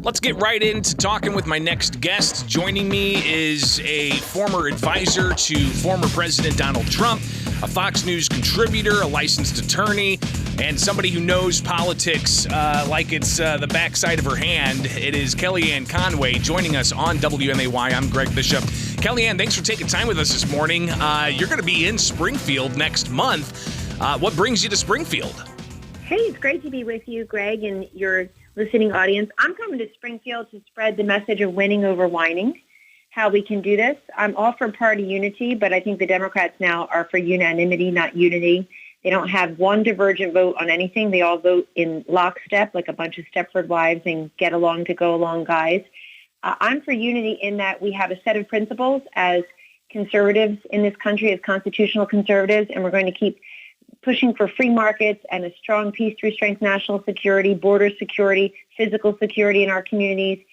Let's get right into talking with my next guest. Joining me is a former advisor to former President Donald Trump, a Fox News contributor, a licensed attorney, and somebody who knows politics like it's the backside of her hand. It is Kellyanne Conway joining us on WMAY. I'm Greg Bishop. Kellyanne, thanks for taking time with us this morning. You're going to be in Springfield next month. What brings you to Springfield? Hey, it's great to be with you, Greg, and your listening audience. I'm coming to Springfield to spread the message of winning over whining, how we can do this. I'm all for party unity, but I think the Democrats now are for unanimity, not unity. They don't have one divergent vote on anything. They all vote in lockstep, like a bunch of Stepford wives and get along to go along guys. I'm for unity in that we have a set of principles as conservatives in this country, as constitutional conservatives, and we're going to keep pushing for free markets and a strong peace through strength national security, border security, physical security in our communities.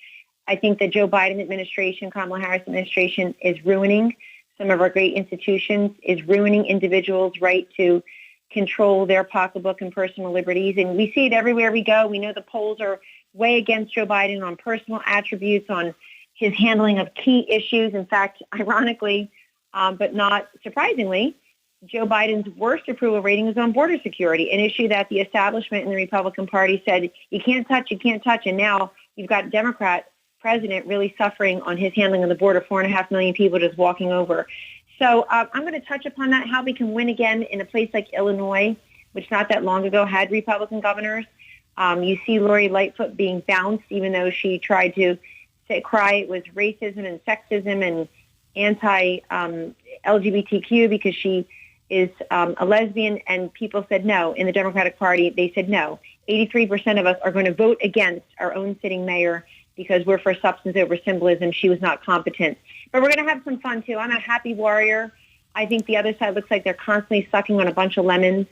I think the Joe Biden administration, Kamala Harris administration is ruining some of our great institutions, is ruining individuals' right to control their pocketbook and personal liberties. And we see it everywhere we go. We know the polls are way against Joe Biden on personal attributes, on his handling of key issues. In fact, ironically, but not surprisingly, Joe Biden's worst approval rating is on border security, an issue that the establishment in the Republican Party said, you can't touch. And now you've got Democrat president really suffering on his handling of the border, 4.5 million people just walking over. So I'm going to touch upon that, how we can win again in a place like Illinois, which not that long ago had Republican governors. You see Lori Lightfoot being bounced, even though she tried to cry it was racism and sexism and anti-LGBTQ because she is a lesbian, and people said no. In the Democratic Party, they said no. 83% of us are going to vote against our own sitting mayor because we're for substance over symbolism. She was not competent. But we're going to have some fun, too. I'm a happy warrior. I think the other side looks like they're constantly sucking on a bunch of lemons.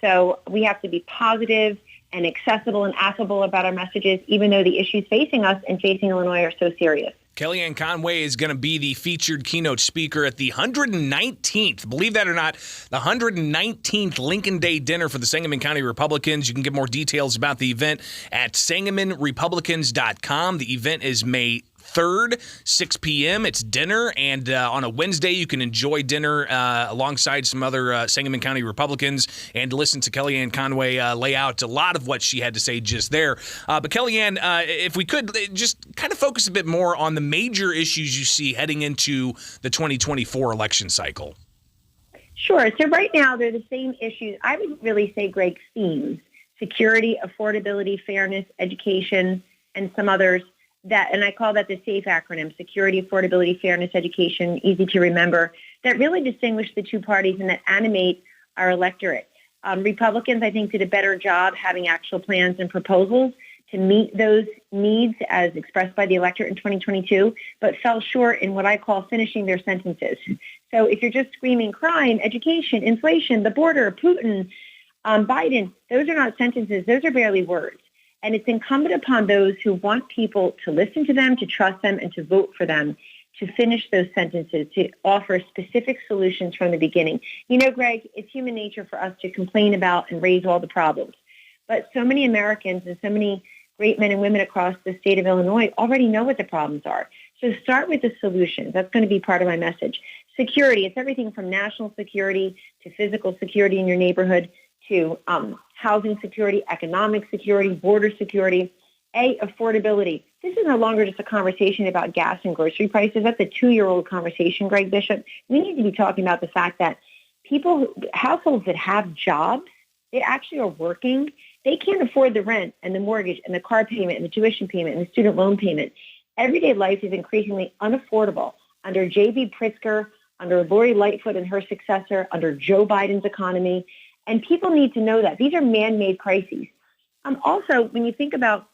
So we have to be positive and accessible and affable about our messages, even though the issues facing us and facing Illinois are so serious. Kellyanne Conway is going to be the featured keynote speaker at the 119th, believe that or not, the 119th Lincoln Day dinner for the Sangamon County Republicans. You can get more details about the event at sangamonrepublicans.com. The event is May 3rd, 6 p.m. It's dinner, and on a Wednesday, you can enjoy dinner alongside some other Sangamon County Republicans and listen to Kellyanne Conway lay out a lot of what she had to say just there. But Kellyanne, if we could just kind of focus a bit more on the major issues you see heading into the 2024 election cycle. Sure. So right now, they're the same issues. I would really say, Greg, themes: security, affordability, fairness, education, and some others. That, and I call that the SAFE acronym: security, affordability, fairness, education, easy to remember, that really distinguish the two parties and that animate our electorate. Republicans, I think, did a better job having actual plans and proposals to meet those needs as expressed by the electorate in 2022, but fell short in what I call finishing their sentences. So if you're just screaming crime, education, inflation, the border, Putin, Biden, those are not sentences. Those are barely words. And it's incumbent upon those who want people to listen to them, to trust them, and to vote for them to finish those sentences, to offer specific solutions from the beginning. You know, Greg, it's human nature for us to complain about and raise all the problems. But so many Americans and so many great men and women across the state of Illinois already know what the problems are. So start with the solutions. That's going to be part of my message. Security, it's everything from national security to physical security in your neighborhood to housing security, economic security, border security. Affordability. This is no longer just a conversation about gas and grocery prices. That's a 2-year-old conversation, Greg Bishop. We need to be talking about the fact that households that have jobs, they actually are working. They can't afford the rent and the mortgage and the car payment and the tuition payment and the student loan payment. Everyday life is increasingly unaffordable under J.B. Pritzker, under Lori Lightfoot and her successor, under Joe Biden's economy. And people need to know that. These are man-made crises. Also, when you think about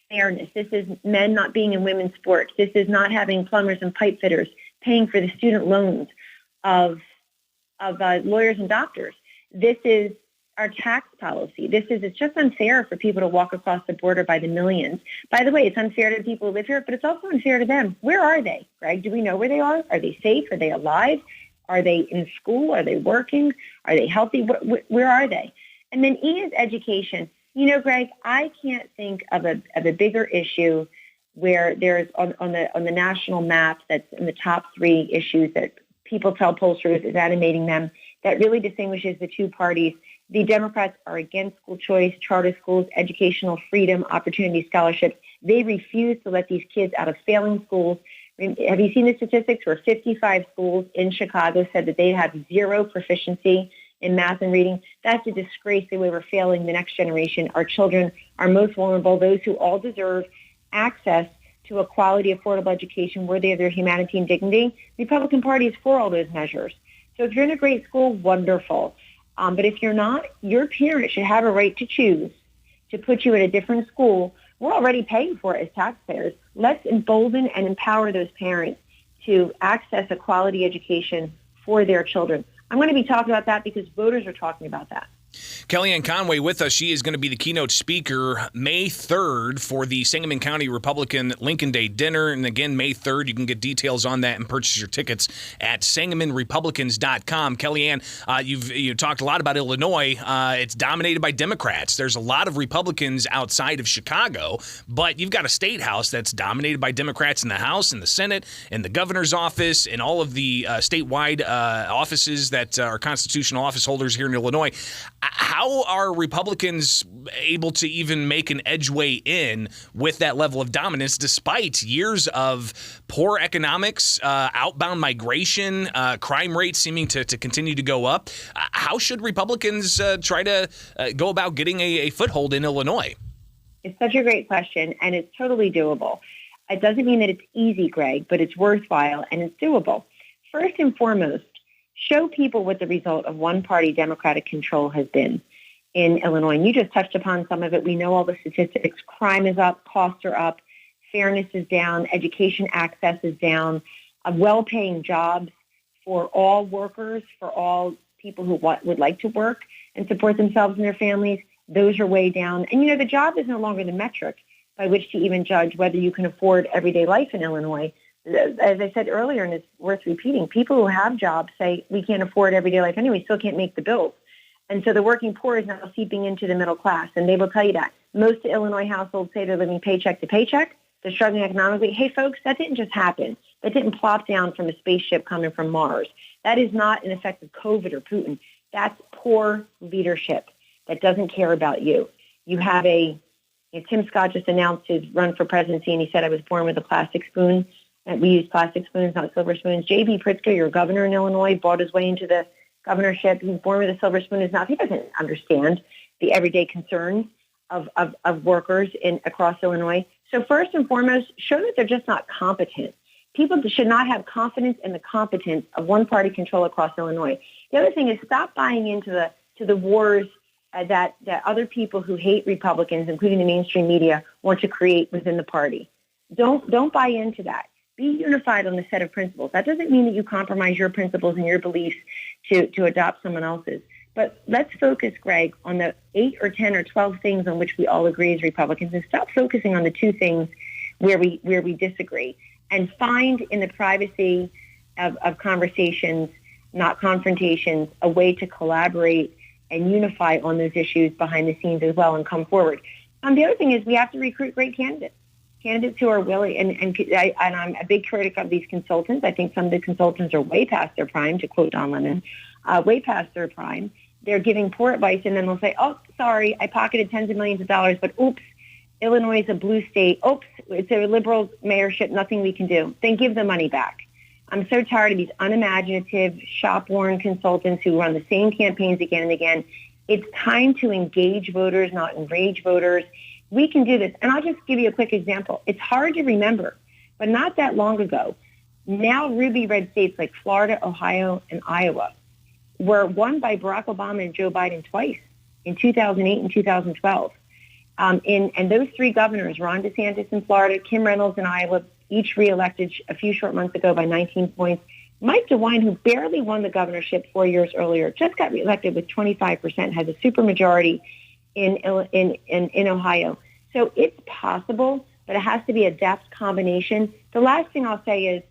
fairness, this is men not being in women's sports. This is not having plumbers and pipe fitters paying for the student loans of lawyers and doctors. This is our tax policy. It's just unfair for people to walk across the border by the millions. By the way, it's unfair to people who live here, but it's also unfair to them. Where are they, Greg? Do we know where they are? Are they safe? Are they alive? Are they in school? Are they working? Are they healthy? Where are they? And then E is education. Greg, I can't think of a bigger issue where there's on the national map that's in the top three issues that people tell pollsters is animating them, that really distinguishes the two parties. The Democrats are against school choice, charter schools, educational freedom, opportunity scholarships. They refuse to let these kids out of failing schools. Have you seen the statistics where 55 schools in Chicago said that they have zero proficiency in math and reading? That's a disgrace the way we're failing the next generation. Our children are most vulnerable, those who all deserve access to a quality, affordable education worthy of their humanity and dignity. The Republican Party is for all those measures. So if you're in a great school, wonderful. But if you're not, your parents should have a right to choose to put you at a different school. We're already paying for it as taxpayers. Let's embolden and empower those parents to access a quality education for their children. I'm going to be talking about that because voters are talking about that. Kellyanne Conway with us. She is going to be the keynote speaker May 3rd for the Sangamon County Republican Lincoln Day dinner. And again, May 3rd, you can get details on that and purchase your tickets at sangamonrepublicans.com. Kellyanne, you've talked a lot about Illinois. It's dominated by Democrats. There's a lot of Republicans outside of Chicago, but you've got a state house that's dominated by Democrats in the House, in the Senate, in the governor's office, in all of the statewide offices that are constitutional office holders here in Illinois. How are Republicans able to even make an edgeway in with that level of dominance despite years of poor economics, outbound migration, crime rates seeming to continue to go up? How should Republicans try to go about getting a foothold in Illinois? It's such a great question, and it's totally doable. It doesn't mean that it's easy, Greg, but it's worthwhile and it's doable. First and foremost, show people what the result of one-party Democratic control has been in Illinois. And you just touched upon some of it. We know all the statistics. Crime is up, costs are up, fairness is down, education access is down, well-paying jobs for all workers, for all people who would like to work and support themselves and their families. Those are way down. And, the job is no longer the metric by which to even judge whether you can afford everyday life in Illinois. As I said earlier, and it's worth repeating, people who have jobs say we can't afford everyday life anyway, still can't make the bills. And so the working poor is now seeping into the middle class. And they will tell you that. Most Illinois households say they're living paycheck to paycheck. They're struggling economically. Hey, folks, that didn't just happen. That didn't plop down from a spaceship coming from Mars. That is not an effect of COVID or Putin. That's poor leadership that doesn't care about you. You have Tim Scott just announced his run for presidency, and he said, I was born with a plastic spoon. And we use plastic spoons, not silver spoons. J.B. Pritzker, your governor in Illinois, bought his way into the governorship. He's born with a silver spoon in his mouth. He doesn't understand the everyday concerns of workers across Illinois. So first and foremost, show that they're just not competent. People should not have confidence in the competence of one-party control across Illinois. The other thing is stop buying into the wars that other people who hate Republicans, including the mainstream media, want to create within the party. Don't buy into that. Be unified on the set of principles. That doesn't mean that you compromise your principles and your beliefs to adopt someone else's. But let's focus, Greg, on the 8 or 10 or 12 things on which we all agree as Republicans, and stop focusing on the 2 things where we disagree. And find in the privacy of conversations, not confrontations, a way to collaborate and unify on those issues behind the scenes as well and come forward. The other thing is we have to recruit great candidates who are willing, and I'm a big critic of these consultants. I think some of the consultants are way past their prime, to quote Don Lemon, way past their prime. They're giving poor advice, and then they'll say, oh, sorry, I pocketed tens of millions of dollars, but oops, Illinois is a blue state. Oops, it's a liberal mayorship, nothing we can do. Then give the money back. I'm so tired of these unimaginative, shop-worn consultants who run the same campaigns again and again. It's time to engage voters, not enrage voters. We can do this. And I'll just give you a quick example. It's hard to remember, but not that long ago, now ruby red states like Florida, Ohio, and Iowa were won by Barack Obama and Joe Biden twice in 2008 and 2012. And those 3 governors, Ron DeSantis in Florida, Kim Reynolds in Iowa, each reelected a few short months ago by 19 points. Mike DeWine, who barely won the governorship 4 years earlier, just got reelected with 25%, has a supermajority in Ohio. So it's possible, but it has to be a deft combination. The last thing I'll say is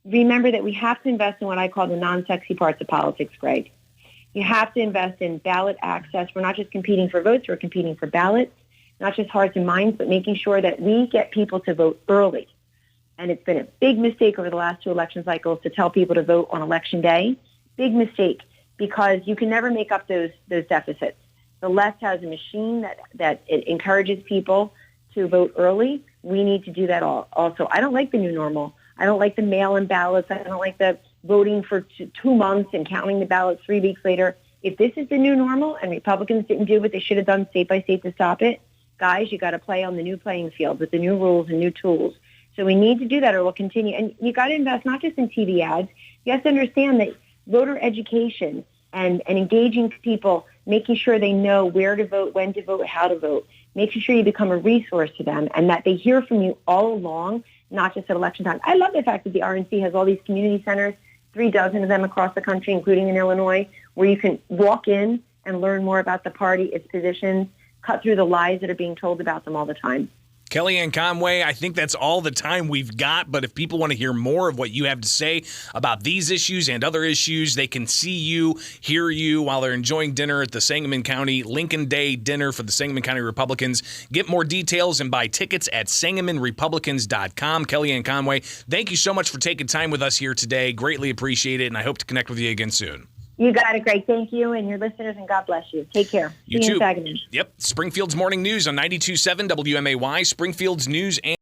remember that we have to invest in what I call the non-sexy parts of politics, Greg. You have to invest in ballot access. We're not just competing for votes, we're competing for ballot. not just hearts and minds, but making sure that we get people to vote early. And it's been a big mistake over the last 2 election cycles to tell people to vote on election day. Big mistake, because you can never make up those deficits. The left has a machine that it encourages people to vote early. We need to do that also. I don't like the new normal. I don't like the mail-in ballots. I don't like the voting for 2 months and counting the ballots 3 weeks later. If this is the new normal and Republicans didn't do what they should have done state by state to stop it, guys, you got to play on the new playing field with the new rules and new tools. So we need to do that or we'll continue. And you got to invest not just in TV ads. You have to understand that voter education and engaging people, making sure they know where to vote, when to vote, how to vote, making sure you become a resource to them and that they hear from you all along, not just at election time. I love the fact that the RNC has all these community centers, 3 dozen of them across the country, including in Illinois, where you can walk in and learn more about the party, its positions, cut through the lies that are being told about them all the time. Kellyanne Conway, I think that's all the time we've got, but if people want to hear more of what you have to say about these issues and other issues, they can see you, hear you while they're enjoying dinner at the Sangamon County Lincoln Day dinner for the Sangamon County Republicans. Get more details and buy tickets at sangamonrepublicans.com. Kellyanne Conway, thank you so much for taking time with us here today. Greatly appreciate it, and I hope to connect with you again soon. You got it, Greg. Thank you and your listeners, and God bless you. Take care. You See too. in Sangamon. Yep. Springfield's Morning News on 92.7 WMAY, Springfield's News and